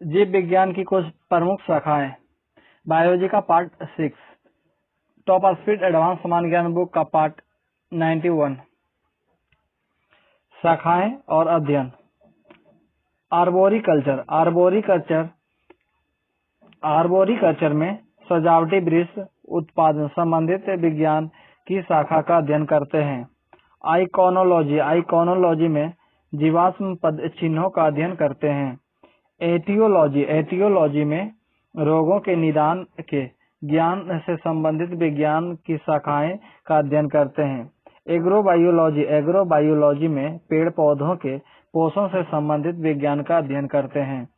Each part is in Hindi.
जीव विज्ञान की कुछ प्रमुख शाखाएं। बायोलॉजी का पार्ट 6, टॉप स्पीड एडवांस समान ज्ञान बुक का पार्ट 91। शाखाएं और अध्ययन। आर्बोरिकल्चर। आर्बोरिकल्चर में सजावटी वृक्ष उत्पादन संबंधित विज्ञान की शाखा का अध्ययन करते हैं। आइकोनोलॉजी में जीवाश्म पद चिन्हों का अध्ययन करते हैं। एटियोलॉजी में रोगों के निदान के ज्ञान से संबंधित विज्ञान की शाखाएं का अध्ययन करते हैं। एग्रोबायोलॉजी में पेड़ पौधों के पोषण से संबंधित विज्ञान का अध्ययन करते हैं।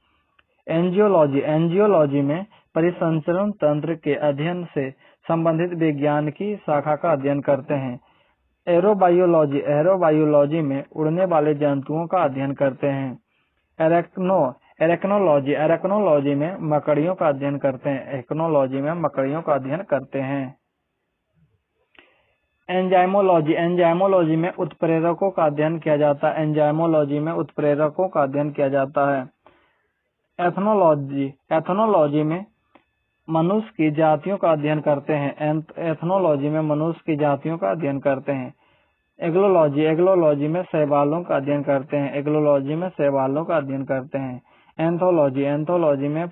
एंजियोलॉजी में परिसंचरण तंत्र के अध्ययन से संबंधित विज्ञान की शाखा का अध्ययन करते हैं। एरोबायोलॉजी में उड़ने वाले जंतुओं का अध्ययन करते हैं। एरेक्नोलॉजी में मकड़ियों का अध्ययन करते हैं। एंजाइमोलॉजी में उत्प्रेरकों का अध्ययन किया जाता है। एथनोलॉजी में मनुष्य की जातियों का अध्ययन करते हैं। एग्लोलॉजी में शैवालों का अध्ययन करते हैं। एंथोलॉजी में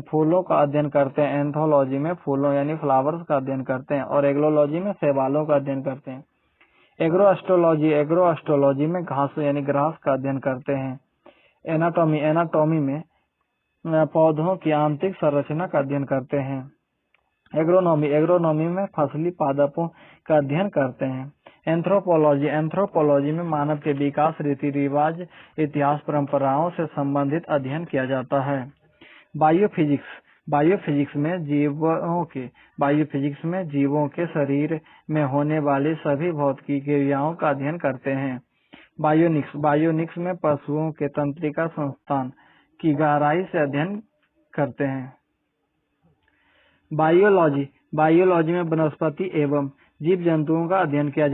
फूलों का अध्ययन करते हैं। एंथोलॉजी में फूलों यानी फ्लावर्स का अध्ययन करते हैं और एग्लोलॉजी में शैवालों का अध्ययन करते हैं। एग्रोएस्ट्रोलॉजी में घास यानी ग्रास का अध्ययन करते हैं। एनाटॉमी में पौधों की आंतरिक संरचना का अध्ययन करते हैं। एग्रोनॉमी में फसली पादपों का अध्ययन करते हैं। एंथ्रोपोलॉजी में मानव के विकास, रीति रिवाज, इतिहास, परंपराओं से संबंधित अध्ययन किया जाता है। बायोफिजिक्स में जीवों के शरीर में होने वाली सभी भौतिकी क्रियाओं का अध्ययन करते हैं। बायोनिक्स में पशुओं के तंत्रिका संस्थान की गहराई से अध्ययन करते हैं। बायोलॉजी में वनस्पति एवं जीव जंतुओं का अध्ययन किया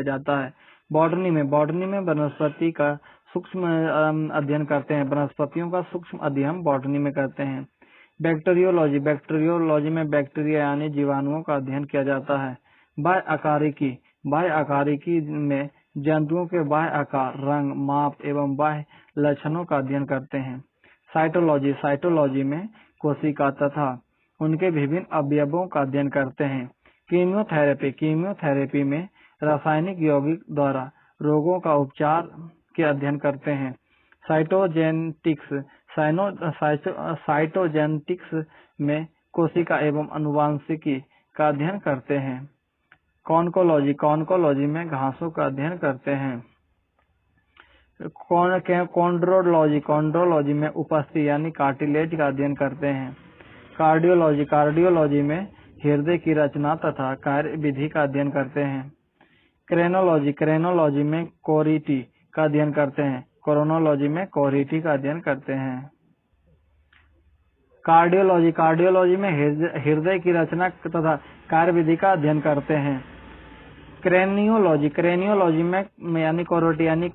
जाता है। बॉटनी में वनस्पति का सूक्ष्म अध्ययन करते हैं। वनस्पतियों का सूक्ष्म अध्ययन बॉटनी में करते हैं। बैक्टीरियोलॉजी में बैक्टीरिया यानी जीवाणुओं का अध्ययन किया जाता है। बाह्य में जंतुओं के बाह्य आकार, रंग, माप एवं बाह्य लक्षणों का अध्ययन करते हैं। साइटोलॉजी में कोशिका तथा उनके विभिन्न अवयवों का अध्ययन करते हैं। कीमियोथेरेपी में रासायनिक यौगिक द्वारा रोगों का उपचार के अध्ययन करते हैं। साइटोजेनेटिक्स में कोशिका एवं आनुवंशिकी का अध्ययन करते हैं। कॉन्कोलॉजी में घासों का अध्ययन करते हैं। कॉन्ड्रोलॉजी में उपस्थिति यानी कार्टिलेज का अध्ययन करते हैं। कार्डियोलॉजी में हृदय की रचना तथा कार्य विधि का अध्ययन करते हैं। क्रेनोलॉजी में कोरिटी का अध्ययन करते हैं। कोरोनोलॉजी में कोरिटी का अध्ययन करते हैं। कार्डियोलॉजी में हृदय की रचना तथा कार्य विधि का अध्ययन करते हैं। क्रेनियोलॉजी में यानी कोरोटी यानी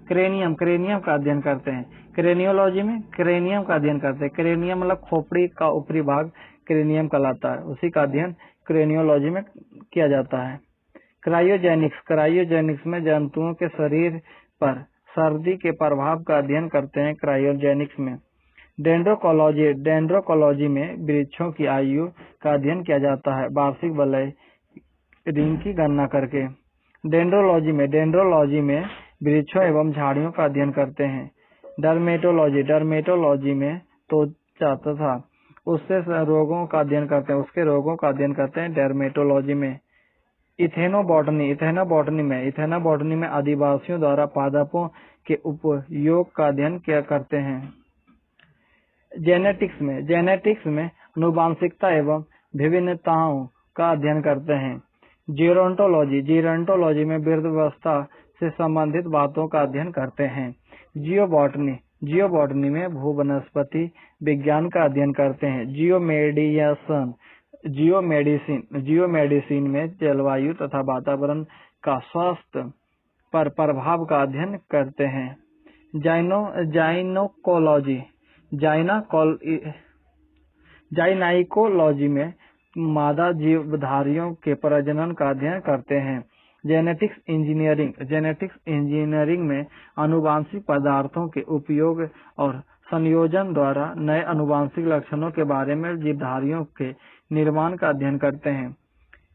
क्रेनियम का अध्ययन करते हैं। क्रेनियोलॉजी में क्रेनियम का अध्ययन करते हैं। क्रेनियम मतलब खोपड़ी का ऊपरी भाग क्रेनियम कहलाता है, उसी का अध्ययन क्रेनियोलॉजी में किया जाता है। क्रायोजेनिक्स में जंतुओं के शरीर पर सर्दी के प्रभाव का अध्ययन करते हैं। क्रायोजेनिक्स में डेंड्रोकोलॉजी में वृक्षों की आयु का अध्ययन किया जाता है, वार्षिक वलय रिंग की गणना करके। डेंड्रोलॉजी में वृक्षों एवं झाड़ियों का अध्ययन करते हैं। डर्मेटोलॉजी में त्वचा तथा उसके रोगों का अध्ययन करते हैं। डर्मेटोलॉजी में इथेनोबॉटनी में आदिवासियों द्वारा पादपों के उपयोग का अध्ययन करते हैं। जेनेटिक्स में आनुवांशिकता एवं विभिन्नताओं का अध्ययन करते हैं। जीरोंटोलॉजी में वृद्धावस्था से संबंधित बातों का अध्ययन करते हैं। जियोबॉटनी में भूवनस्पति विज्ञान का अध्ययन करते हैं। जियोमेडिसिन में जलवायु तथा वातावरण का स्वास्थ्य पर प्रभाव का अध्ययन करते हैं। जाइनाइकोलॉजी में मादा जीवधारियों के प्रजनन का अध्ययन करते हैं। जेनेटिक्स इंजीनियरिंग में आनुवांशिक पदार्थों के उपयोग और संयोजन द्वारा नए आनुवांशिक लक्षणों के बारे में जीवधारियों के निर्माण का अध्ययन करते हैं।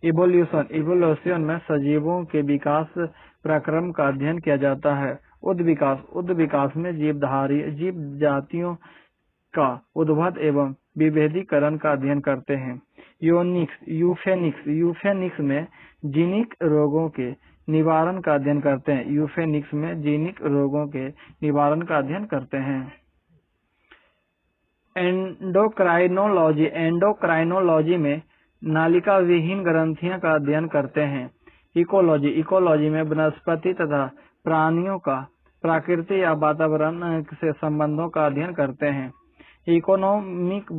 इवोल्यूशन में सजीवों के विकास प्रक्रम का अध्ययन किया जाता है। उद्द विकास में जीव जातियों का उद्भव एवं विभेदीकरण का अध्ययन करते हैं। यूफेनिक्स में जीनिक रोगों के निवारण का अध्ययन करते हैं। एंडोक्राइनोलॉजी में नालिका विहीन ग्रंथियों का अध्ययन करते हैं। इकोलॉजी में वनस्पति तथा प्राणियों का प्रकृति या वातावरण से संबंधों का अध्ययन करते हैं। इकोनॉमिक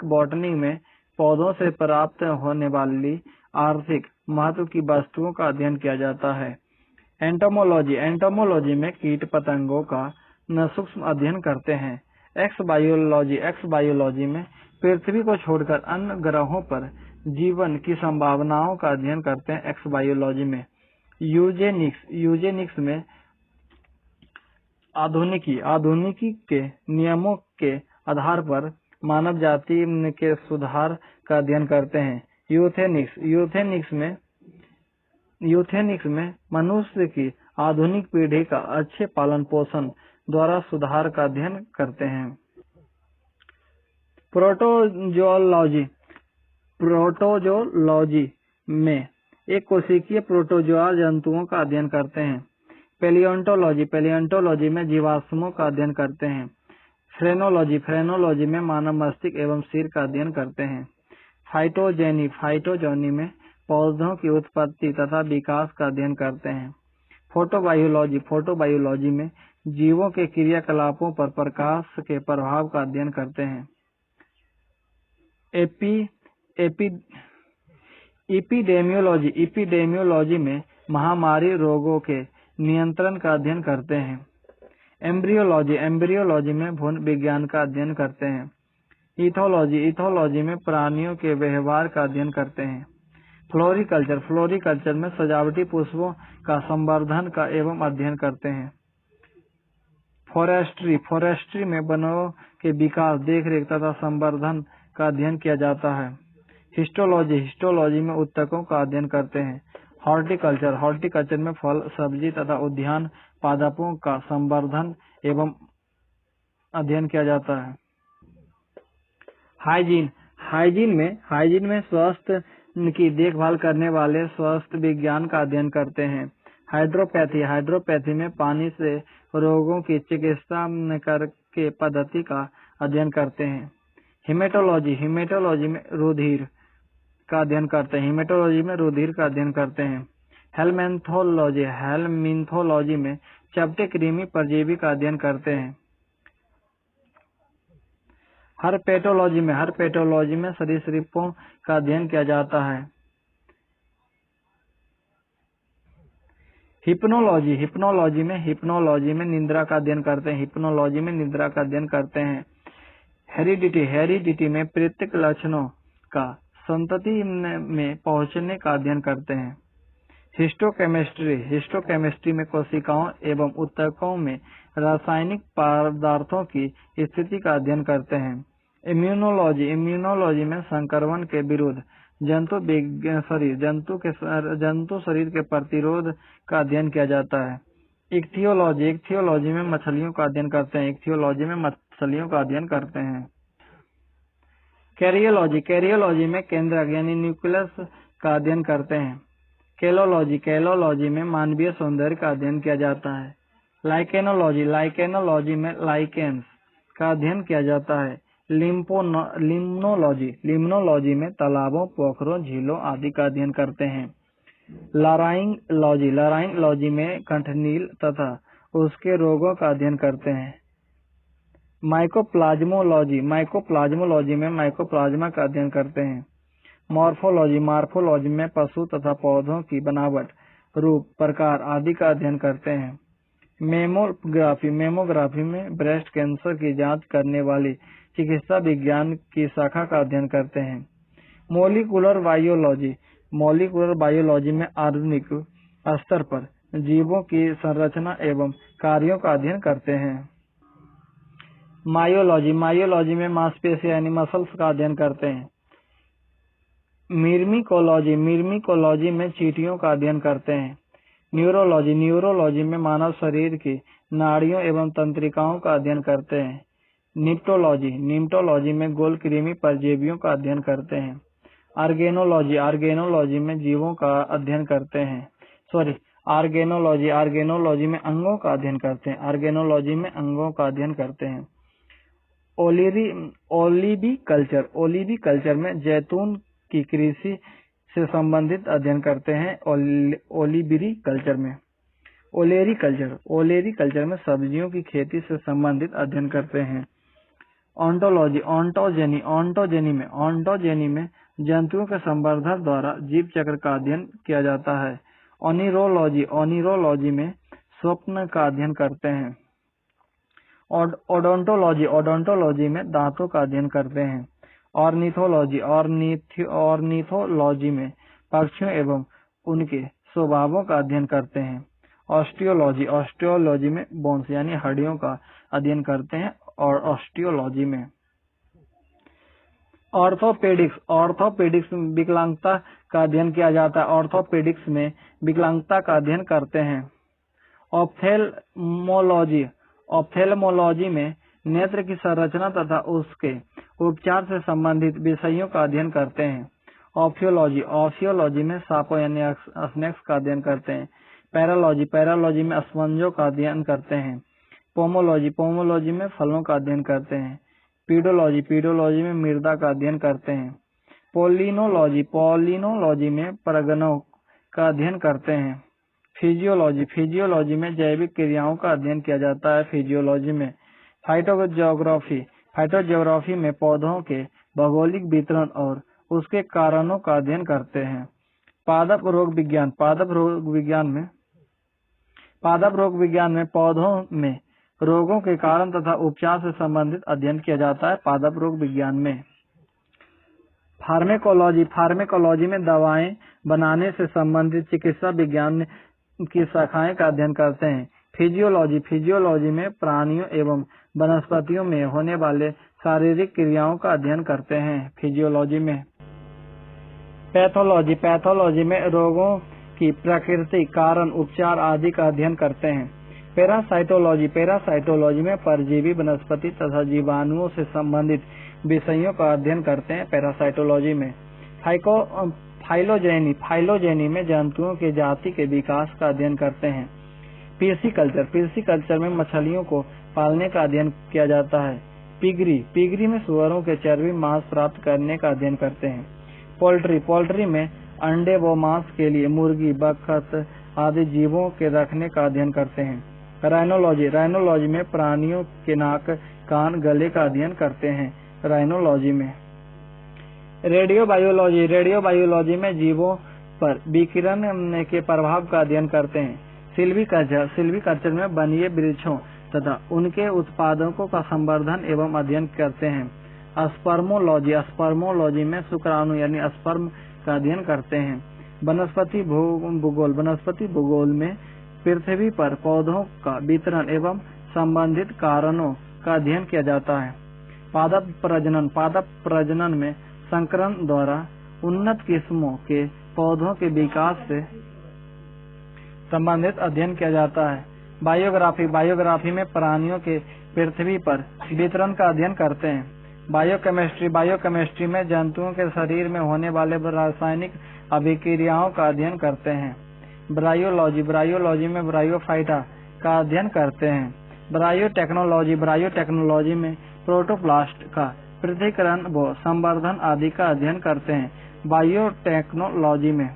बॉटनी में पौधों से प्राप्त होने वाली आर्थिक महत्व की वस्तुओं का अध्ययन किया जाता है। एंटोमोलॉजी में कीट पतंगों का सूक्ष्म अध्ययन करते हैं। एक्स बायोलॉजी में पृथ्वी को छोड़कर अन्य ग्रहों पर जीवन की संभावनाओं का अध्ययन करते हैं। एक्स बायोलॉजी में यूजेनिक्स में आधुनिकी के नियमों के आधार पर मानव जाति के सुधार का अध्ययन करते हैं। यूथेनिक्स में मनुष्य की आधुनिक पीढ़ी का अच्छे पालन पोषण द्वारा सुधार का अध्ययन करते हैं। प्रोटोजोलॉजी में एक कोशिकीय प्रोटोजोआ जंतुओं का अध्ययन करते हैं। पैलियोंटोलॉजी में जीवाश्मों का अध्ययन करते हैं। फ्रेनोलॉजी में मानव मस्तिष्क एवं सिर का अध्ययन करते हैं। फाइटोजेनी में पौधों की उत्पत्ति तथा विकास का अध्ययन करते हैं। फोटोबायोलॉजी में जीवों के क्रियाकलापों पर प्रकाश के प्रभाव का अध्ययन करते हैं। एपिडेमियोलॉजी में महामारी रोगों के नियंत्रण का अध्ययन करते हैं। एम्ब्रियोलॉजी में भ्रूण विज्ञान का अध्ययन करते हैं। इथोलॉजी में प्राणियों के व्यवहार का अध्ययन करते हैं। फ्लोरिकल्चर में सजावटी पुष्पों का संवर्धन का एवं अध्ययन करते हैं। फॉरेस्ट्री में वनों के विकास, देखरेख तथा संवर्धन का अध्ययन किया जाता है। हिस्टोलॉजी में उत्तकों का अध्ययन करते हैं। हॉर्टिकल्चर में फल, सब्जी तथा उद्यान पादपों का संवर्धन एवं अध्ययन किया जाता है। हाइजीन में स्वास्थ्य की देखभाल करने वाले स्वास्थ्य विज्ञान का अध्ययन करते हैं। हाइड्रोपैथी में पानी से रोगों की चिकित्सा करके पद्धति का अध्ययन करते हैं। हिमेटोलॉजी में रुधिर का अध्ययन करते हैं। हेलमिन्थोलॉजी में चपटे कृमि परजीवी का अध्ययन करते हैं। हर्पेटोलॉजी में सरीसृपों का अध्ययन किया जाता है। हिप्नोलॉजी में निद्रा का अध्ययन करते हैं। हेरिडिटी में प्रत्येक लक्षणों का संतति में पहुंचने का अध्ययन करते हैं। हिस्टोकेमिस्ट्री में कोशिकाओं एवं ऊतकों में रासायनिक पदार्थों की स्थिति का अध्ययन करते हैं। इम्यूनोलॉजी में संक्रमण के विरुद्ध जंतु शरीर के प्रतिरोध का अध्ययन किया जाता है। इक्थियोलॉजी में मछलियों का अध्ययन करते हैं। कैरियोलॉजी में केंद्रक यानी न्यूक्लियस का अध्ययन करते हैं। कैलोलॉजी में मानवीय सौंदर्य का अध्ययन किया जाता है। लाइकेनोलॉजी में लाइकेन्स का अध्ययन किया जाता है। लिम्नोलॉजी में तालाबों, पोखरों, झीलों आदि का अध्ययन करते हैं। लाराइंगलॉजी में कंठनील तथा उसके रोगों का अध्ययन करते हैं। माइकोप्लाज्मोलॉजी में माइकोप्लाज्मा का अध्ययन करते हैं। मॉर्फोलॉजी में पशु तथा पौधों की बनावट, रूप, प्रकार आदि का अध्ययन करते हैं। मेमोग्राफी में ब्रेस्ट कैंसर की जांच करने वाली चिकित्सा विज्ञान की शाखा का अध्ययन करते हैं। मोलिकुलर बायोलॉजी में आणविक स्तर पर जीवों की संरचना एवं कार्यों का अध्ययन करते हैं। मायोलॉजी में मांसपेशियां यानी मसल्स का अध्ययन करते हैं। मिर्मिकोलॉजी में चींटियों का अध्ययन करते हैं। न्यूरोलॉजी में मानव शरीर की नाड़ियों एवं तंत्रिकाओं का अध्ययन करते हैं। निम्टोलॉजी में गोल कृमि परजीवियों का अध्ययन करते हैं। आर्गेनोलॉजी में जीवों का अध्ययन करते हैं। आर्गेनोलॉजी में अंगों का अध्ययन करते हैं। ओलिविकल्चर में जैतून की कृषि से संबंधित अध्ययन करते हैं। ओलेरीकल्चर में सब्जियों की खेती से संबंधित अध्ययन करते हैं। ऑन्टोजेनी में जंतुओं के संवर्धन द्वारा जीव चक्र का अध्ययन किया जाता है। ओनिरोलॉजी में स्वप्न का अध्ययन करते हैं। ओडोंटोलॉजी में दांतों का अध्ययन करते हैं। ऑर्निथोलॉजी में पक्षियों एवं उनके स्वभावों का अध्ययन करते हैं। ऑस्टियोलॉजी में बोन्स यानी हड्डियों का अध्ययन करते हैं। और ऑस्टियोलॉजी में ऑर्थोपेडिक्स में विकलांगता का अध्ययन किया जाता है। ऑर्थोपेडिक्स में विकलांगता का अध्ययन करते हैं। ऑप्थेल्मोलॉजी में नेत्र की संरचना तथा उसके उपचार से संबंधित विषयों का अध्ययन करते हैं। ऑफियोलॉजी में सांपों यानी स्नेक्स का अध्ययन करते हैं। पैरालॉजी में स्पंजों का अध्ययन करते हैं। पोमोलॉजी में फलों का अध्ययन करते हैं। पीडोलॉजी में मृदा का अध्ययन करते हैं। पॉलिनोलॉजी में परगणों का अध्ययन करते हैं। फिजियोलॉजी में जैविक क्रियाओं का अध्ययन किया जाता है। फिजियोलॉजी में फाइटोजियोग्राफी में पौधों के भौगोलिक वितरण और उसके कारणों का अध्ययन करते हैं। पादप रोग विज्ञान में पौधों में रोगों के कारण तथा उपचार से संबंधित अध्ययन किया जाता है। पादप रोग विज्ञान में फार्मेकोलॉजी में दवाएं बनाने से संबंधित चिकित्सा विज्ञान की शाखाएं का अध्ययन करते हैं। फिजियोलॉजी में प्राणियों एवं वनस्पतियों में होने वाले शारीरिक क्रियाओं का अध्ययन करते हैं। फिजियोलॉजी में पैथोलॉजी में रोगों की प्रकृति, कारण, उपचार आदि का अध्ययन करते हैं। पैरासाइटोलॉजी में परजीवी, वनस्पति तथा जीवाणुओं से संबंधित विषयों का अध्ययन करते हैं। पैरासाइटोलॉजी में फाइलोजेनी में जंतुओं के जाति के विकास का अध्ययन करते हैं। पिस्सीकल्चर में मछलियों को पालने का अध्ययन किया जाता है। पिगरी में सुअरों के चर्बी मांस प्राप्त करने का अध्ययन करते हैं। पोल्ट्री में अंडे व मांस के लिए मुर्गी, बतख आदि जीवों के रखने का अध्ययन करते हैं। राइनोलॉजी में प्राणियों के नाक, कान, गले का अध्ययन करते हैं। राइनोलॉजी में रेडियोबायोलॉजी में जीवों पर विकिरण के प्रभाव का अध्ययन करते हैं। सिल्वीकल्चर में वन्य वृक्षों तथा उनके उत्पादकों का संवर्धन एवं अध्ययन करते हैं। स्पर्मोलॉजी में शुक्राणु यानी स्पर्म का अध्ययन करते हैं। वनस्पति भूगोल में पृथ्वी पर पौधों का वितरण एवं संबंधित कारणों का अध्ययन किया जाता है। पादप प्रजनन में संकरण द्वारा उन्नत किस्मों के पौधों के विकास से संबंधित अध्ययन किया जाता है। बायोग्राफी में प्राणियों के पृथ्वी पर वितरण का अध्ययन करते हैं। बायोकेमिस्ट्री में जंतुओं के शरीर में होने वाले रासायनिक अभिक्रियाओं का अध्ययन करते हैं। ब्रायोलॉजी में ब्रायोफाइटा का अध्ययन करते हैं। बायोटेक्नोलॉजी में प्रोटोप्लास्ट का पृथक्करण व संवर्धन आदि का अध्ययन करते हैं। बायोटेक्नोलॉजी में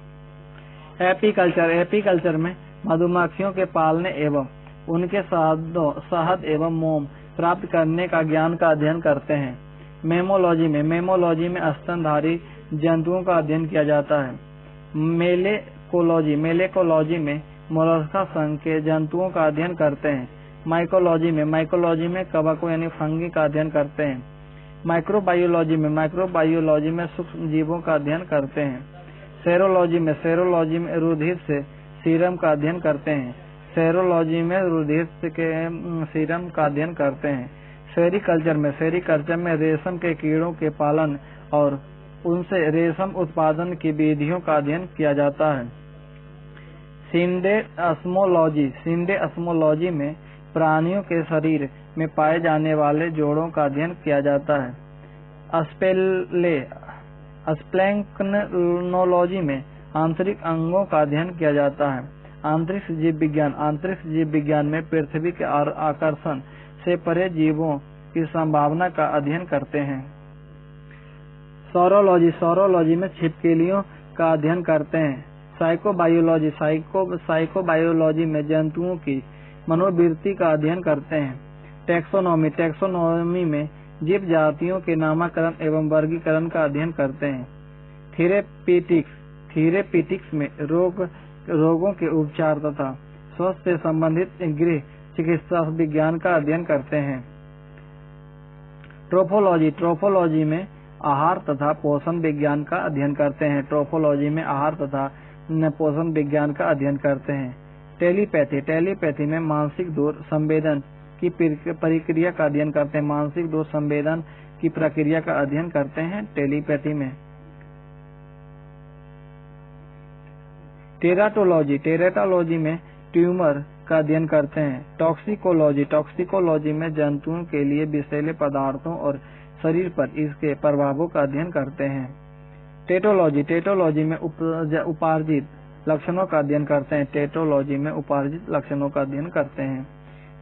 एपीकल्चर में मधुमक्खियों के पालने एवं उनके शहद एवं मोम प्राप्त करने का ज्ञान का अध्ययन करते हैं। मेमोलॉजी में स्तनधारी जंतुओं का अध्ययन किया जाता है। मेलेकोलॉजी में मोलस्का संघ के जंतुओं का अध्ययन करते हैं। माइकोलॉजी में कवकों यानी फंगी का अध्ययन करते हैं। माइक्रोबायोलॉजी में सूक्ष्म जीवों का अध्ययन करते हैं। सेरोलॉजी में रुधिर से सीरम का अध्ययन करते हैं। सेरीकल्चर में रेशम के कीड़ों के पालन और उनसे रेशम उत्पादन की विधियों का अध्ययन किया जाता है। सिंडेस्मोलॉजी में प्राणियों के शरीर में पाए जाने वाले जोड़ों का अध्ययन किया जाता है। स्प्लैंक्टोनोलॉजी में आंतरिक अंगों का अध्ययन किया जाता है। अंतरिक्ष जीव विज्ञान में पृथ्वी के आकर्षण से परे जीवों की संभावना का अध्ययन करते हैं। सौरोलॉजी में छिपकलियों का अध्ययन करते हैं। साइकोबायोलॉजी में जंतुओं की मनोवृत्ति का अध्ययन करते हैं। टैक्सोनॉमी में जीव जातियों के नामकरण एवं वर्गीकरण का अध्ययन करते हैं। थेरेपीटिक्स में रोगों के उपचार तथा स्वास्थ्य से संबंधित गृह चिकित्सा विज्ञान का अध्ययन करते हैं। ट्रोफोलॉजी में आहार तथा पोषण विज्ञान का अध्ययन करते हैं। टेलीपैथी में मानसिक दूर संवेदन की प्रक्रिया का अध्ययन करते हैं। टेलीपैथी में टेराटोलॉजी में ट्यूमर का अध्ययन करते हैं। टॉक्सिकोलॉजी में जंतुओं के लिए विषैले पदार्थों और शरीर पर इसके प्रभावों का अध्ययन करते हैं। टेटोलॉजी में उपार्जित लक्षणों का अध्ययन करते हैं।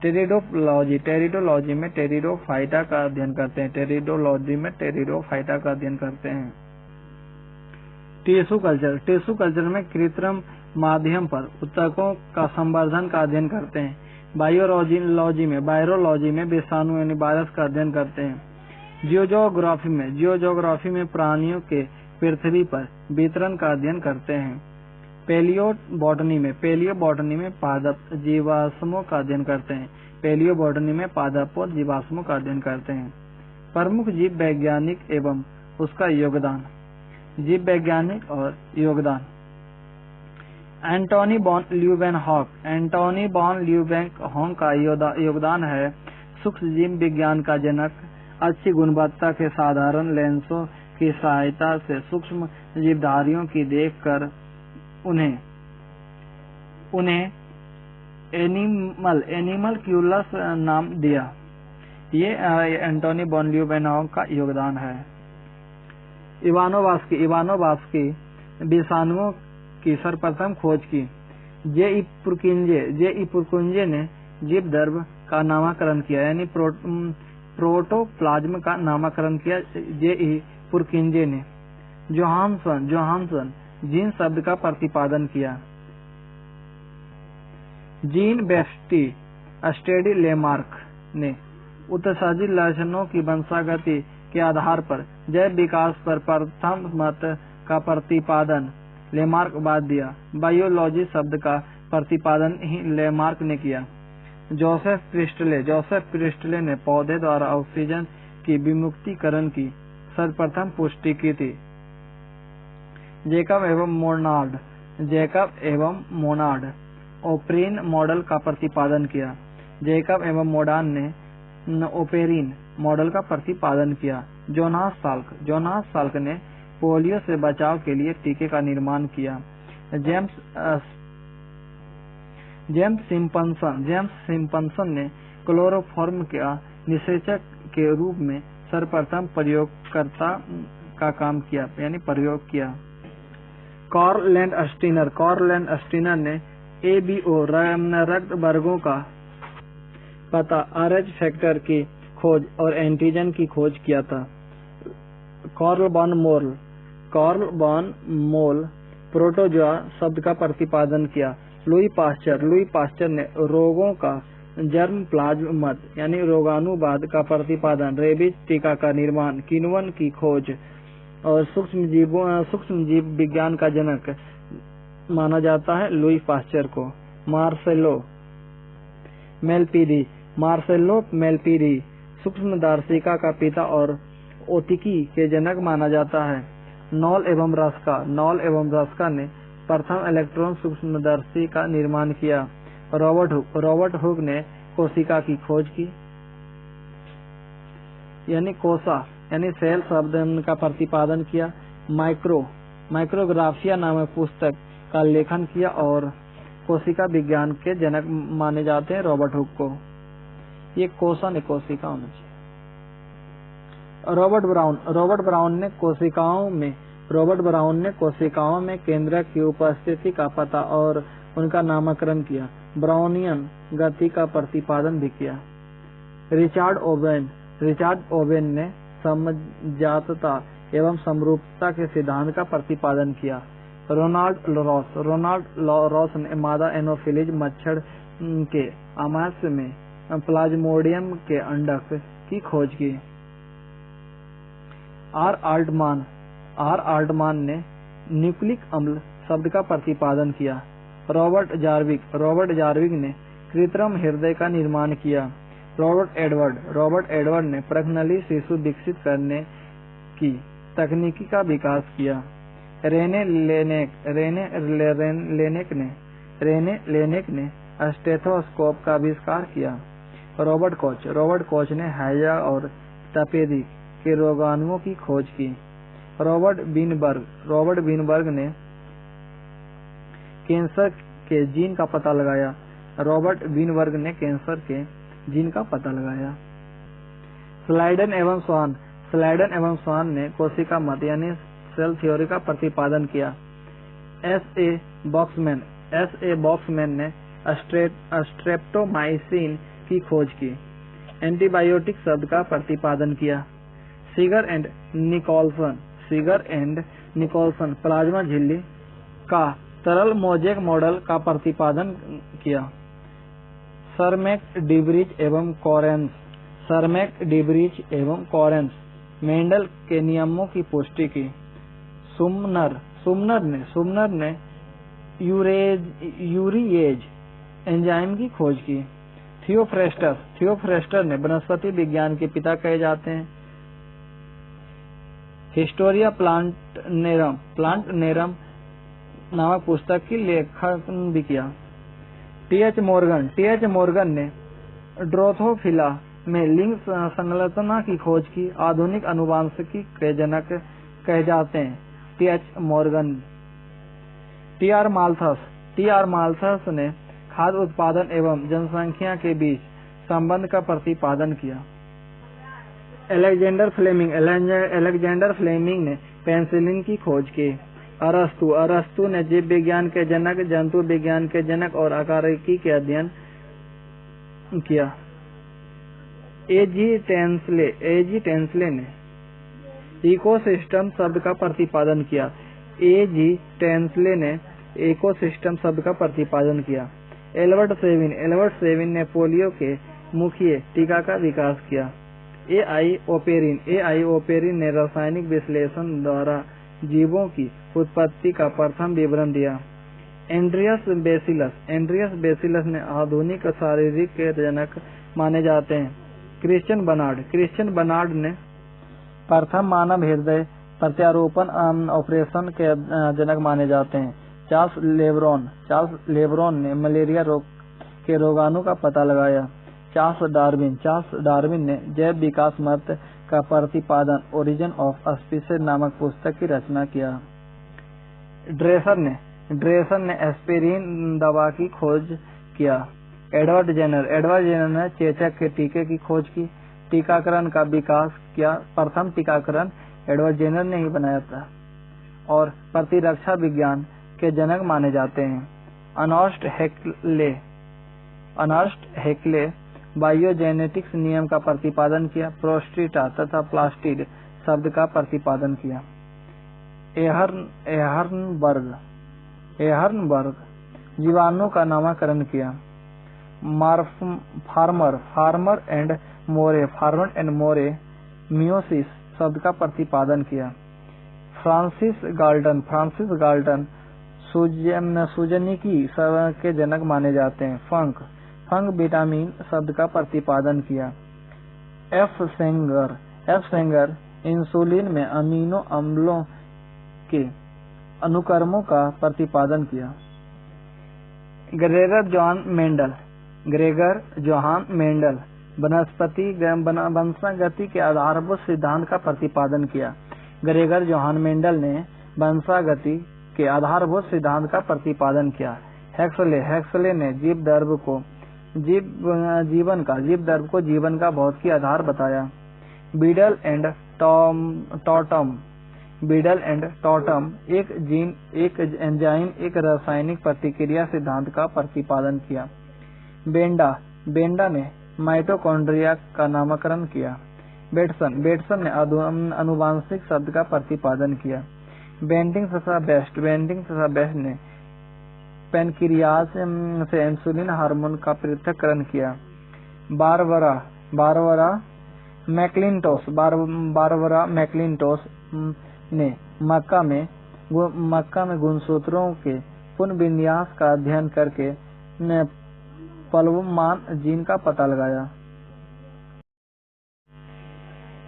टेरिडोलॉजी में टेरिडोफाइटा का अध्ययन करते हैं। टिश्यू कल्चर में कृत्रिम माध्यम पर ऊतकों का संवर्धन का अध्ययन करते हैं। वायरोलॉजी में विषाणु यानी वायरस का अध्ययन करते हैं। जियोग्राफी में प्राणियों के पृथ्वी पर वितरण का अध्ययन करते हैं। पेलियोबॉटनी में पादप जीवाश्मों का अध्ययन करते हैं। प्रमुख जीव वैज्ञानिक एवं उसका योगदान। एंटोनी वॉन ल्यूवेनहॉक का योगदान है सूक्ष्म जीव विज्ञान का जनक। अच्छी गुणवत्ता के साधारण लेंसों की सहायता से सूक्ष्म जीवधारियों की देखकर उन्हें एनिमलक्यूलस नाम दिया। ये एंटोनी वॉन ल्यूवेनहॉक का योगदान है। इवानोवास्की विषाणुओं की सर्वप्रथम खोज की। जे.ई. पुरकिंजे ने जीवदर्भ का नामकरण किया यानी प्रोटोप्लाज्म का नामकरण किया जे.ई. पुरकिंजे ने। जोहानसन जीन शब्द का प्रतिपादन किया। जीन बैप्टिस्ट लेमार्क ने उत्सर्जित लक्षणों की वंशागति के आधार पर जैव विकास पर प्रथम मत का प्रतिपादन लेमार्क दिया। बायोलॉजी शब्द का प्रतिपादन ही लेमार्क ने किया। जोसेफ प्रिस्टले ने पौधे द्वारा ऑक्सीजन की विमुक्तीकरण की सर्वप्रथम पुष्टि की थी। जेकब एवं मोनार्ड ओपेरिन मॉडल का प्रतिपादन किया। जेकब एवं मोनार्ड ने ओपेरिन मॉडल का प्रतिपादन किया। जोनास साल्क ने पोलियो से बचाव के लिए टीके का निर्माण किया। जेम्स सिम्पसन ने क्लोरोफॉर्म का निषेचक के रूप में सर्वप्रथम प्रयोग किया। कार्ल लैंड ने ABO रक्त वर्गों का पता RH फैक्टर की खोज और एंटीजन की खोज किया था। कार्ल वॉन मोल प्रोटोजोआ शब्द का प्रतिपादन किया। लुई पास्चर ने रोगों का जर्म प्लाज्म मत यानी रोगाणुवाद का प्रतिपादन, रेबीज टीका का निर्माण, किण्वन की खोज और सूक्ष्म जीव विज्ञान का जनक माना जाता है लुई पास्चर को। मार्सेलो मेलपीडी सूक्ष्मदर्शिका का पिता और ओतिकी के जनक माना जाता है। नॉल एवं रस्का ने प्रथम इलेक्ट्रॉन सूक्ष्मदर्शी का निर्माण किया। रॉबर्ट हुक ने कोशिका की खोज की, यानी कोसा यानी सेल शब्द का प्रतिपादन किया। माइक्रोग्राफिया नामक पुस्तक का लेखन किया और कोशिका विज्ञान के जनक माने जाते हैं रॉबर्ट हुक को। ये कोसा ने कोशिका होना चाहिए। रॉबर्ट ब्राउन ने कोशिकाओं में केंद्रक की उपस्थिति का पता और उनका नामकरण किया। ब्राउनियन गति का प्रतिपादन भी किया। रिचर्ड ओवेन ने समजातता एवं समरूपता के सिद्धांत का प्रतिपादन किया। रोनाल्ड रॉस ने मादा एनोफिलीज मच्छर के आमाशय में प्लाज्मोडियम के अंडक की खोज की। आर आल्टमान ने न्यूक्लिक अम्ल शब्द का प्रतिपादन किया। रॉबर्ट जार्विक ने कृत्रिम हृदय का निर्माण किया। रॉबर्ट एडवर्ड ने प्रज्ञाली शिशु विकसित करने की तकनीकी का विकास किया। रेने लेनेक ने स्टेथोस्कोप का आविष्कार किया। रॉबर्ट कोच ने हैजा और तपेदिक के रोगाणुओं की खोज की। रॉबर्ट बीनबर्ग ने कैंसर के जीन का पता लगाया। स्लाइडन एवं स्वान ने कोशिका मत यानी सेल थ्योरी का प्रतिपादन किया। एस ए बॉक्समैन ने स्ट्रेप्टोमाइसिन की खोज की। एंटीबायोटिक शब्द का प्रतिपादन किया। सीगर एंड निकोलसन प्लाज्मा झिल्ली का तरल मोजेक मॉडल का प्रतिपादन किया। सरमैक डिब्रीज एवं मेंडल के नियमों की पुष्टि की। सुमनर ने यूरिएज एंजाइम की खोज की। थियोफ्रेस्टर ने वनस्पति विज्ञान के पिता कहे जाते हैं। हिस्टोरिया प्लांटनेरम नामक पुस्तक की लेखन भी किया। टी.एच. मॉर्गन ने ड्रोसोफिला में लिंग संलग्नता की खोज की। आधुनिक आनुवंशिकी के जनक कहे जाते हैं टी.एच. मॉर्गन। टी.आर. माल्थस ने खाद्य उत्पादन एवं जनसंख्या के बीच संबंध का प्रतिपादन किया। अलेक्जेंडर फ्लेमिंग ने पेनिसिलिन की खोज की। अरस्तु ने जीव विज्ञान के जनक, जंतु विज्ञान के जनक और आकारिकी के अध्ययन किया। ए.जी. टेंसले ने इकोसिस्टम शब्द का प्रतिपादन किया। एल्बर्ट सेविन ने पोलियो के मुख्य टीका का विकास किया। ए.आई. ओपेरिन ने रासायनिक विश्लेषण द्वारा जीवों की उत्पत्ति का प्रथम विवरण दिया। एंड्रियस बेसिलस ने आधुनिक शारीरिक के जनक माने जाते हैं। क्रिश्चियन बर्नार्ड ने प्रथम मानव हृदय प्रत्यारोपण ऑपरेशन के जनक माने जाते हैं। चार्ल्स लेब्रॉन ने मलेरिया रोग के रोगाणु का पता लगाया। चार्ल्स डार्विन ने जैव विकास मत का प्रतिपादन ओरिजिन ऑफ स्पीशीज नामक पुस्तक की रचना किया। ड्रेसर ने एस्पिरिन दवा की खोज किया। एडवर्ड जेनर ने चेचक के टीके की खोज की। टीकाकरण का विकास किया। प्रथम टीकाकरण एडवर्ड जेनर ने ही बनाया था और प्रतिरक्षा विज्ञान के जनक माने जाते हैं। अर्नस्ट हैक्ले बायोजेनेटिक्स नियम का प्रतिपादन किया। प्रोस्टिटा तथा प्लास्टिड शब्द का प्रतिपादन किया। एहर्नबर्ग जीवाणु का नामकरण किया। फार्मर एंड मोरे मियोसिस शब्द का प्रतिपादन किया। फ्रांसिस गाल्टन सूजनिकी के जनक माने जाते हैं। फंग विटामिन शब्द का प्रतिपादन किया। एफ सेंगर इंसुलिन में अमीनो अम्लों के अनुक्रमों का प्रतिपादन किया। ग्रेगर जोहान मेंडल वंशागति के आधारभूत सिद्धांत का प्रतिपादन किया। ग्रेगर जोहान मेंडल ने वंशागति के आधारभूत सिद्धांत का प्रतिपादन किया। हेक्सले ने जीव दर्भ को जीवन का भौतिकी आधार बताया। बीडल एंड टॉटम एक जीन, एक एंजाइम, एक रासायनिक प्रतिक्रिया सिद्धांत का प्रतिपादन किया। बेंडा ने माइटोकॉन्ड्रिया का नामकरण किया। बेटसन ने आनुवांशिक शब्द का प्रतिपादन किया। बेंटिंग तथा बेस्ट ने पैनक्रियाज से इंसुलिन हार्मोन का पृथक्करण किया। बारबरा मैक्लिंटोश ने मक्का में गुणसूत्रों के पुनर्विन्यास का अध्ययन करके पल्वमान जीन का पता लगाया।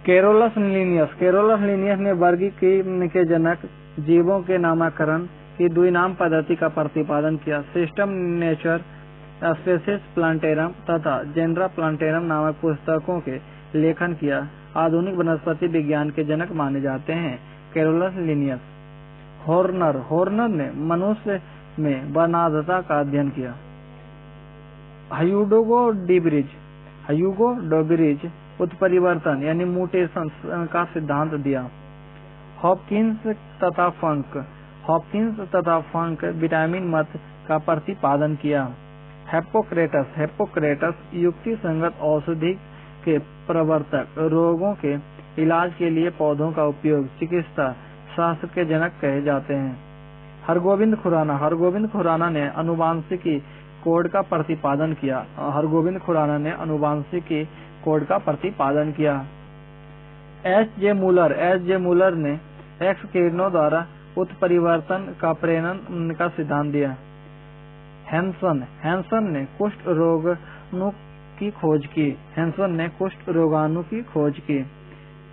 कैरोलस लिनियस ने वर्गीकरण के जनक जीवों के नामकरण की द्विनाम पद्धति का प्रतिपादन किया। सिस्टम नेचर स्पेसीज प्लांटेरम तथा जेनरा प्लांटेरम नामक पुस्तकों के लेखन किया। आधुनिक वनस्पति विज्ञान के जनक माने जाते हैं कैरोलस लिनियस। हॉर्नर ने मनुष्य में वर्णांधता का अध्ययन किया। ह्यूगो डोबरिज उत्परिवर्तन यानी म्यूटेशन का सिद्धांत दिया। हॉपकिंस तथा फंक विटामिन मत का प्रतिपादन किया। हिप्पोक्रेटस युक्ति संगत औषधि के प्रवर्तक, रोगों के इलाज के लिए पौधों का उपयोग, चिकित्सा शास्त्र के जनक कहे जाते हैं। हरगोविंद खुराना ने आनुवांशिकी कोड का प्रतिपादन किया। एच जे मूलर ने एक्स किरणों द्वारा उत्परिवर्तन का प्रेरण का सिद्धांत दिया। हैंसन ने कुष्ठ रोगाणु की खोज की।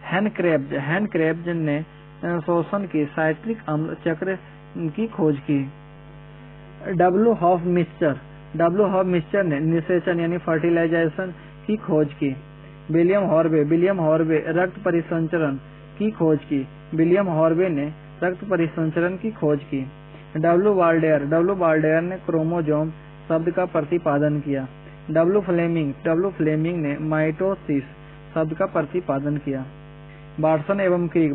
हैनक्रेब्ज ने शोषण की साइक्लिक अम्ल चक्र की खोज की। डब्ल्यू हॉफ मिक्सचर ने निषेचन यानी फर्टिलाइजेशन की खोज की। विलियम हॉर्वे रक्त परिसंचरण की खोज की। विलियम हॉर्वे ने रक्त परिसंचरण की खोज की। डब्ल्यू बाल्डेयर ने क्रोमोसोम शब्द का प्रतिपादन किया। डब्ल्यू फ्लेमिंग ने माइटोसिस शब्द का प्रतिपादन किया। वाटसन एवं क्रिक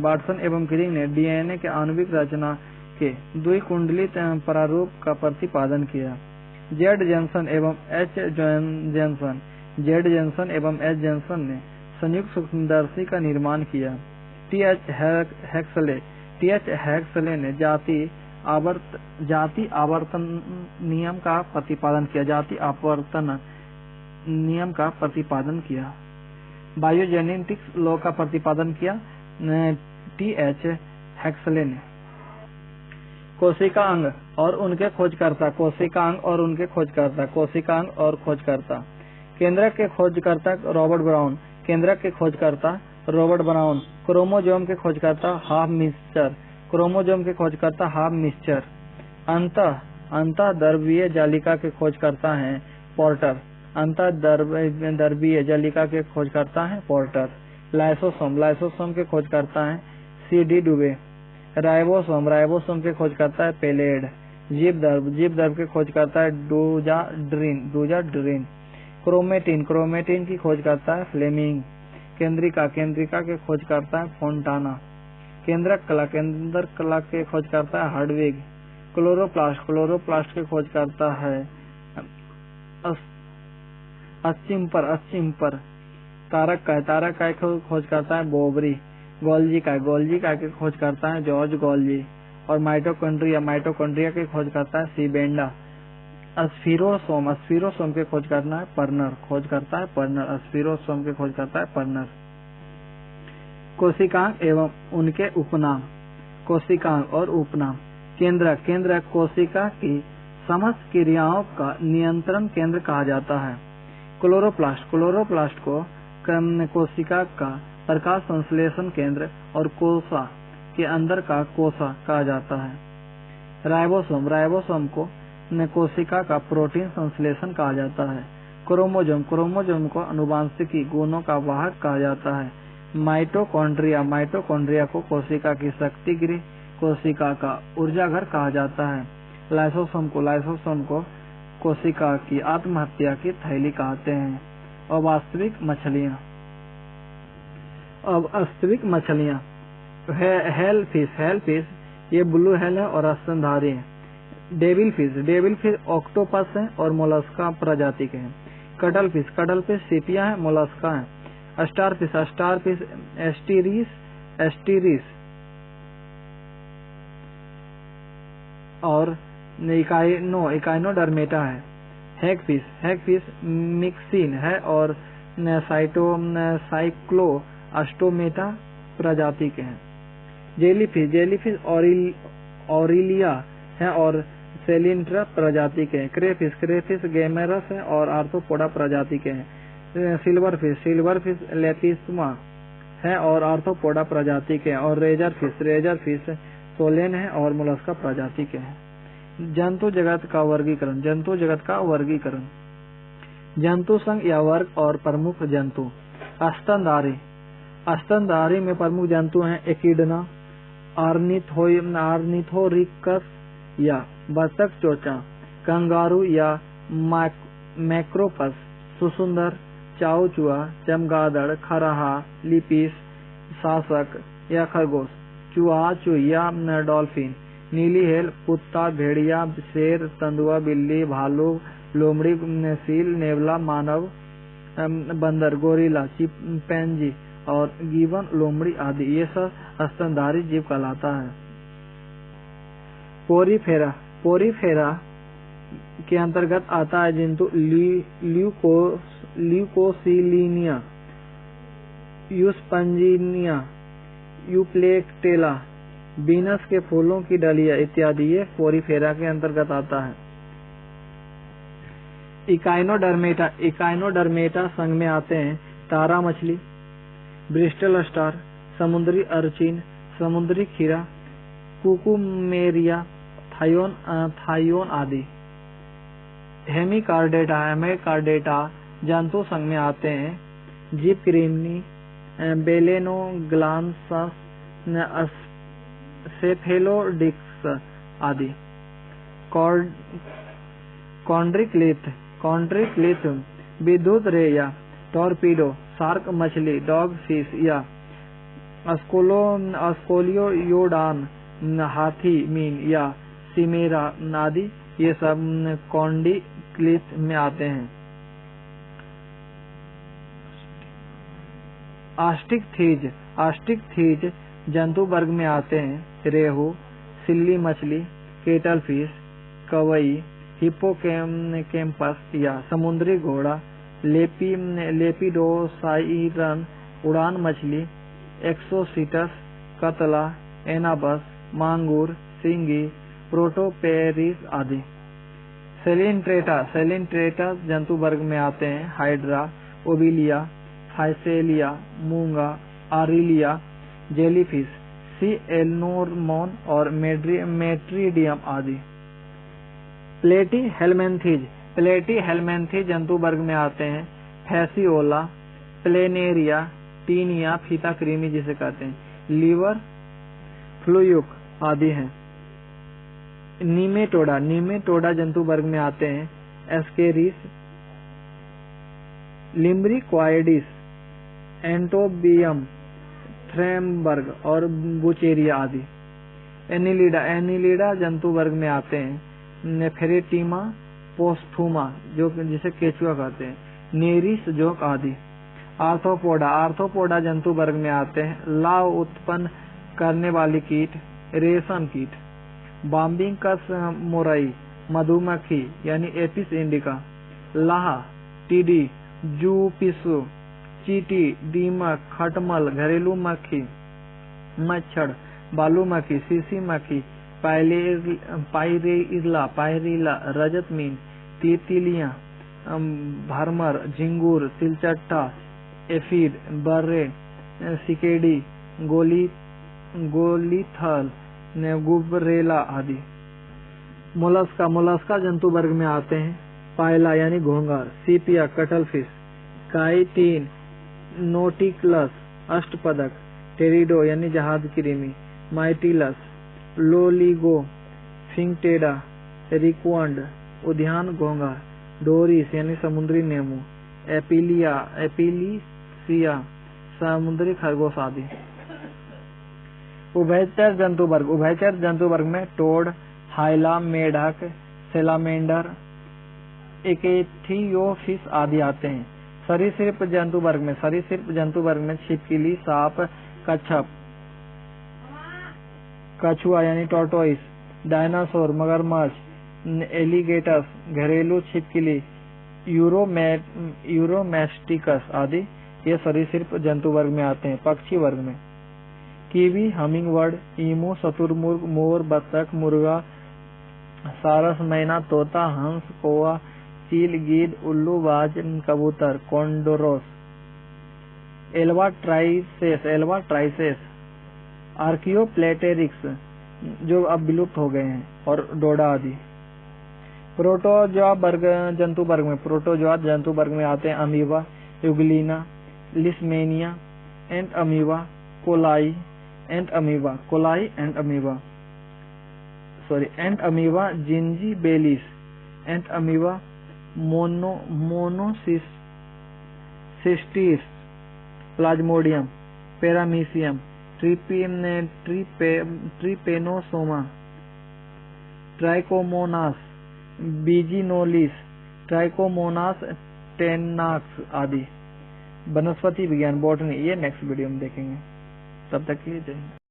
ने डीएनए के आणविक रचना के द्विकुंडलित प्रारूप का प्रतिपादन किया। जेड जेंसन एवं एच जेंसन ने संयुक्त सूक्ष्मदर्शी का निर्माण किया। टी एच हेक्सले ने जाति आवर्तन नियम का प्रतिपादन किया। बायोजेनेटिक्स लॉ का प्रतिपादन किया टी एच हेक्सले ने। कोशिका अंग और उनके खोजकर्ता। केंद्रक के खोजकर्ता रॉबर्ट ब्राउन। क्रोमोसोम के खोजकर्ता हाफ मिक्सचर। अंतःद्रव्यीय जालिका के खोजकर्ता हैं पोर्टर। लाइसोसोम के खोजकर्ता हैं सी.डी. डुबे। राइबोसोम के खोजकर्ता है पेलेड। जीव दर्भ के खोजकर्ता है डूजा ड्रीन। क्रोमेटिन की खोजकर्ता है फ्लेमिंग। केंद्रिका के खोजकर्ता है फोंटाना। केंद्रक कला के खोजकर्ता है हार्डविग। क्लोरोप्लास्ट के खोजकर्ता है अस्चिम्पर। तारक काय के खोजकर्ता है बोबरी। गोल्जी काय के खोजकर्ता है जॉर्ज गोल्जी। और माइटोकॉन्ड्रिया के खोजकर्ता है सीबेंडा। अस्फीरोसोम के खोजकर्ता है पर्नर। कोशिकांग एवं उनके उपनाम। कोशिकांग और उपनाम। केंद्रक, केंद्रक कोशिका की समस्त क्रियाओं का नियंत्रण केंद्र कहा जाता है। क्लोरोप्लास्ट, क्लोरोप्लास्ट को कोशिका का प्रकाश संश्लेषण केंद्र और कोशा के अंदर का कोशा कहा जाता है। राइबोसोम, राइबोसोम को कोशिका का प्रोटीन संश्लेषण कहा जाता है। क्रोमोसोम, क्रोमोसोम को आनुवंशिकी गुणों का वाहक कहा जाता है। माइटोकॉन्ड्रिया, माइटोकॉन्ड्रिया को कोशिका की शक्ति गृह, कोशिका का ऊर्जाघर कहा जाता है। लाइसोसोम को, लाइसोसोम को कोशिका की आत्महत्या की थैली कहते हैं। और वास्तविक मछलियां, अब वास्तविक मछलियां हेल फिश, हेल फिश ये ब्लू हेल है और स्तनधारी है। Devil fish, devil fish octopus है और मोलस्का प्रजाति के हैं। कटल फिश, कटल फिश सीपिया है, मोलस्का है। स्टार फिश, स्टार फिश एस्टीरिस, एस्टीरिस और इकाइनोडर्मेटा है। हैग फिश, हैग फिश मिक्सिन है और साइक्लोस्टोमेटा प्रजाति के हैं। जेलीफिश, जेलीफिश ऑरिलिया है और सेलिंट्रा प्रजाति के हैं। क्रेफिश, क्रेफिश गेमेरस है और आर्थ्रोपोडा प्रजाति के हैं। सिल्वर फिश, सिल्वर फिश लेपिस्मा है और आर्थ्रोपोडा प्रजाति के हैं। और रेजर फिश सोलेन है और मोलस्का प्रजाति के हैं। जंतु जगत का वर्गीकरण, जंतु जगत का वर्गीकरण, जंतु संघ या वर्ग और प्रमुख जंतु। स्तनधारी, स्तनधारी में प्रमुख जंतु हैं एकिडना, आर्निथोरिकस या बतख चोचा, कंगारू या मैक्रोपस, सुसुंदर, चाउचुआ, चमगादड़, खरहा, लिपिस, शासक या खरगोश, चूहा, चूहिया, डॉल्फिन, नीली हेल, कुत्ता, भेड़िया, शेर, तेंदुआ, बिल्ली, भालू, लोमड़ी, सील, नेवला, मानव, बंदर, गोरिल्ला, चिंपैंजी और गिबन, लोमड़ी आदि ये सब स्तनधारी जीव कहलाता है। पोरीफेरा, पोरीफेरा के अंतर्गत आता है जंतु ल्यूकोसिलिनिया, यूस्पंजिनिया, यूप्लेक्टेला, बीनस के फूलों की डलिया इत्यादि ये पोरीफेरा के अंतर्गत आता है। इकाइनोडर्मेटा, इकाइनोडर्मेटा संघ में आते हैं तारा मछली, ब्रिस्टल स्टार, समुद्री अर्चिन, समुद्री खीरा, कुकुमेरिया, थायोन आदि। हेमिकार्डेटा, हेमिकार्डेटा जंतु संघ में आते हैं जीव कृमि, बेलेनोग्लांसस, सेफेलोडिक्स आदि। कॉन्ड्रिक्लिथ, कॉन्ड्रिक्लिथ विद्युत रे या टॉर्पीडो, शार्क मछली, डॉग फिश या अस्कोलियोडान, हाथी मीन या सिमेरा आदि ये सब कॉन्ड्रिक्लिथ में आते हैं। आस्टिकथीज, आस्टिकथीज जंतु वर्ग में आते हैं रेहू, सिल्ली मछली, केटल फिश, कवई, हिप्पोकैम्पस या समुद्री घोड़ा, लेपिडोसाइरन, उड़ान मछली, एक्सोसिटस, कतला, एनाबस, मांगूर, सिंगी, प्रोटोपेरिस आदि। सेलिंट्रेटा, सेलिंट्रेटा जंतु वर्ग में आते हैं हाइड्रा, ओबिलिया, फाइसेलिया, मूंगा, आरिलिया, जेलीफिश, सी एल्नोरमोन और मेट्रीडियम आदि। प्लेटी हेलमेंथीज, प्लेटी हेलमेंथीज जंतु वर्ग में आते हैं फैसियोला, प्लेनेरिया, टीनिया, फीता कृमि जिसे कहते हैं, लीवर, फ्लूयुक आदि हैं। नीमेटोडा, नीमेटोडा जंतु वर्ग में आते हैं एस्केरिस, लिम्ब्रिक्वाइडिस, एंटोबियम, थ्रेमबर्ग और बुचेरिया आदि। एनिलिडा, एनिलिडा जंतु वर्ग में आते हैं नेफेरेटिमा, पोस्थुमा जो जिसे केचुआ कहते हैं, नेरिस जोक आदि। आर्थ्रोपोडा, आर्थ्रोपोडा जंतु वर्ग में आते हैं लाव उत्पन्न करने वाली कीट, रेशम कीट, बाम्बिकस मोरई, मधुमक्खी यानी एपिस इंडिका, लाहा, टीडी, जू पिस्सू, चींटी, दीमक, खटमल, घरेलू मक्खी, मच्छर, बालू मक्खी, सीसी मक्खी, पायरिला, रजत मीन, तितलियां, भरमर, झिंगुर, सिलचट्टा, एफिड, बर्रे, सिकेडी, गोलीथल, गुबरेला आदि। मोलस्का जंतु वर्ग में आते हैं। पायला यानी घोंघा, सीपिया कटल फिश, काइटिन, नोटिकलस अष्टपदक, टेरिडो यानी जहाज कृमि, माइटिलस, लोलिगो, फिंगटेडा, रिक्वंड उद्यान घोंघा, डोरिस यानी समुद्री नेमू, एपिलिसिया समुद्री खरगोश आदि। उभयचर जंतु वर्ग में टोड, हाइला, मेढक, सेलामेंडर, एकेथियोफिस आदि आते हैं। सरीसृप जंतु वर्ग में छिपकली, सांप, कच्छप, कछुआ यानी टॉर्टोइस, डायनासोर, मगरमच्छ, एलिगेटर्स, घरेलू छिपकली, यूरोमेस्टिकस आदि ये सरीसृप जंतु वर्ग में आते हैं। पक्षी वर्ग में कीवी, हमिंगबर्ड, ईमू, शुतुरमुर्ग, मोर, बतख, मुर्गा, सारस, मैना, तोता, हंस, कौवा, चील, गिद्ध, उल्लू, बाज, कबूतर, कॉन्डोरोस, एल्वा ट्राइसेस, आर्कियोप्लेटेरिक्स जो अब विलुप्त हो गए हैं, और डोडा आदि। प्रोटोजोआ जंतु वर्ग में आते हैं amoeba, euglena, leishmania, entamoeba, coli entamoeba, gingivalis, entamoeba, monocystis, plasmodium, paramecium, trypanosoma, trichomonas, vaginalis, trichomonas tenax आदि। वनस्पति विज्ञान बॉटनी ये नेक्स्ट वीडियो में देखेंगे। तब तक के लिए जय हिंद।